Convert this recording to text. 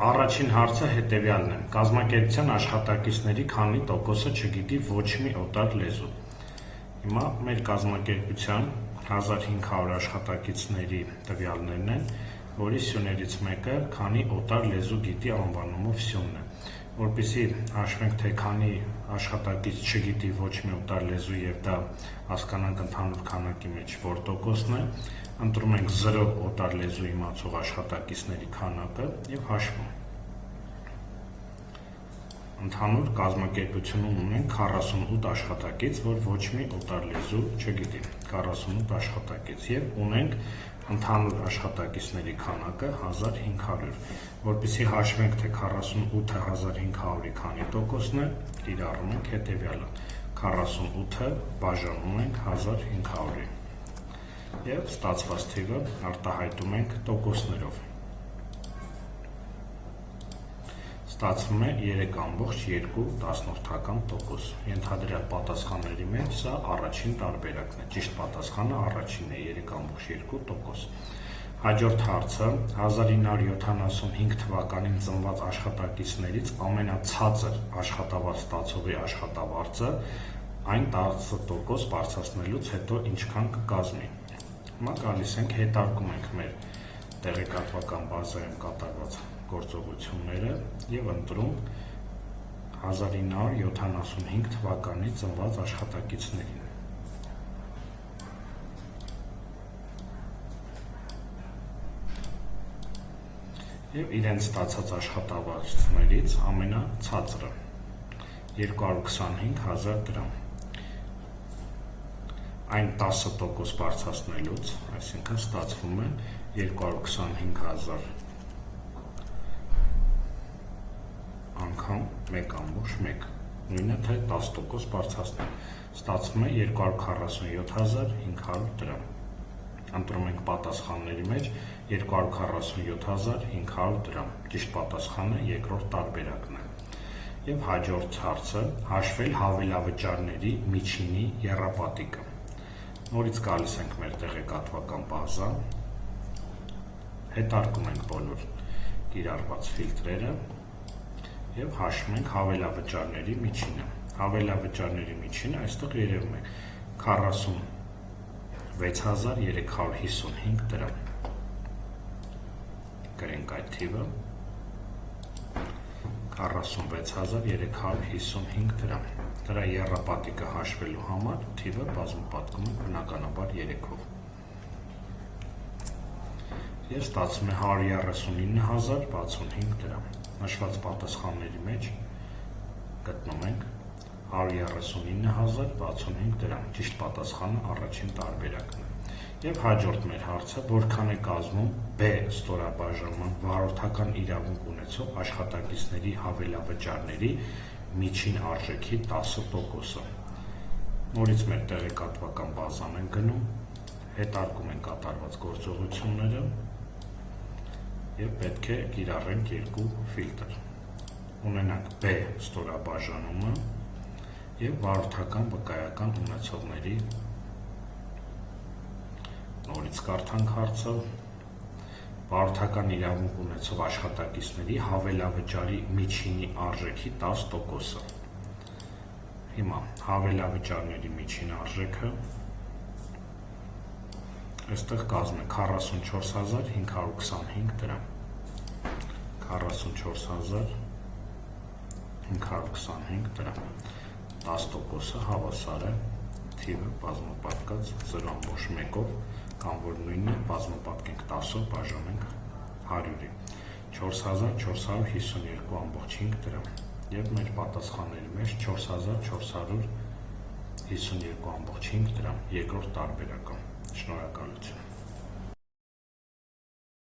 Առաջին հարցը հետևյալն է. կազմակերպության աշխատակիցների քանի տոկոսը չգիտի ոչ մի օտար լեզու։ Հիմա մեր կազմակերպության 1500 աշխատակիցների տվյալներն են, որի սյուներից մեկը քանի օտար լեզու գիտի անվանումով սյունն է։ Որպեսզի հաշվենք, թե քանի աշխատակից չգիտի ոչ մի օտար լեզու եւ դա հասկանանք ընդհանուր քանակի մեջ որ տոկոսն է, ընտրում ենք 0 օտար լեզու իմացող աշխատակիցների քանակը եւ հաշվում։ Ընդհանուր կազմակերպությունում ունենք 48 աշխատակից, որ ոչ մի օտար լեզու չգիտի, 48 աշխատակից եւ ունենք ընդհանուր աշխատակիցների քանակը 1500, որպեսզի հաշվենք, թե 48-ը 1500-ի քանի տոկոսն է, կիրառում ենք հետևյալը. 48-ը բաժանում ենք 1500-ի եւ ստացված թիվը արտահայտում ենք տոկոսներով։ Ստացվում է 3,2%։ Ենթադրյալ պատասխանների մեջ սա առաջին տարբերակն է, ճիշտ պատասխանը առաջինն է 3,2%։ Հաջորդ հարցը 1975 թվականին ծնված աշխատակիցներից ամենացածր աշխատավարձ ստացողի աշխատավարձը այն 10% բարձրացնելուց հետո ինչքան կկազմի։ Հիմա գալիս ենք հետարկում ենք մեր տեղեկատվական բազայում կատարված գործողությունները եւ ընտրում 1975 թվականի ծնված աշխատակիցներին։ Եվ իրենց ստացած աշխատավարձներից ամենացածրը 225,000 դրամ։ Այն 10% բարձրացնելուց, այսինքն ստացվում է 225,000 անգամ 1,1, նույնը թե 10% բարձրացնել, ստացվում է 247,500 դրամ։ Ընտրում ենք պատասխանների մեջ 247,500 դրամ, ճիշտ պատասխանը երկրորդ տարբերակն է։ Եվ հաջորդ հարցը հաշվել հավելավճարների միջինի եռապատիկը։ Նորից գալիս ենք մեր տեղեկատվական բազա, հետարկում ենք բոլոր կիրառված ֆիլտրերը եւ հաշվում ենք հավելավճարների միջինը։ Հավելավճարների միջինը այստեղ երևում է 46,355 դրամ։ Գրենք այդ թիվը 46,355 դրամ։ Դրա եռապատիկը հաշվելու համար թիվը բազմապատկում ենք բնականաբար 3-ով։ Եվ ստացվում է 139,065 դրամ։ Նշված պատասխանների մեջ գտնում ենք 139,065 դրամ, ճիշտ պատասխանը առաջին տարբերակն է։ Եվ հաջորդ մեր հարցը որքան է կազմում B ստորաբաժանման վարորդական իրավունք ունեցող աշխատակիցների հավելավճարների միջին արժեքի 10%-ը։ Նորից մեր տեղեկատվական բազան են գնում, հետարկում են կատարված գործողությունները եւ պետք է կիրառենք երկու ֆիլտր։ Ունենանք B ստորաբաժանումը եւ վարորդական վկայական ունեցողների, նորից կարդանք հարցը, վարորդական իրավունք ունեցող աշխատակիցների հավելավճարի միջինի արժեքի 10%-ը։ Հիմա հավելավճարների միջին արժեքը այստեղ կազմում է 44,525 դրամ։ 44,525 դրամ։ 10%-ը հավասար է թիվը բազմապատկած 0,1-ով, կամ որ նույնը բազմապատկենք 10-ով բաժանենք 100-ի, 4452,5 դրամ։ Եվ մեր պատասխանների մեջ 4452,5 դրամ, երկրորդ տարբերակը։ Շնորհակալություն։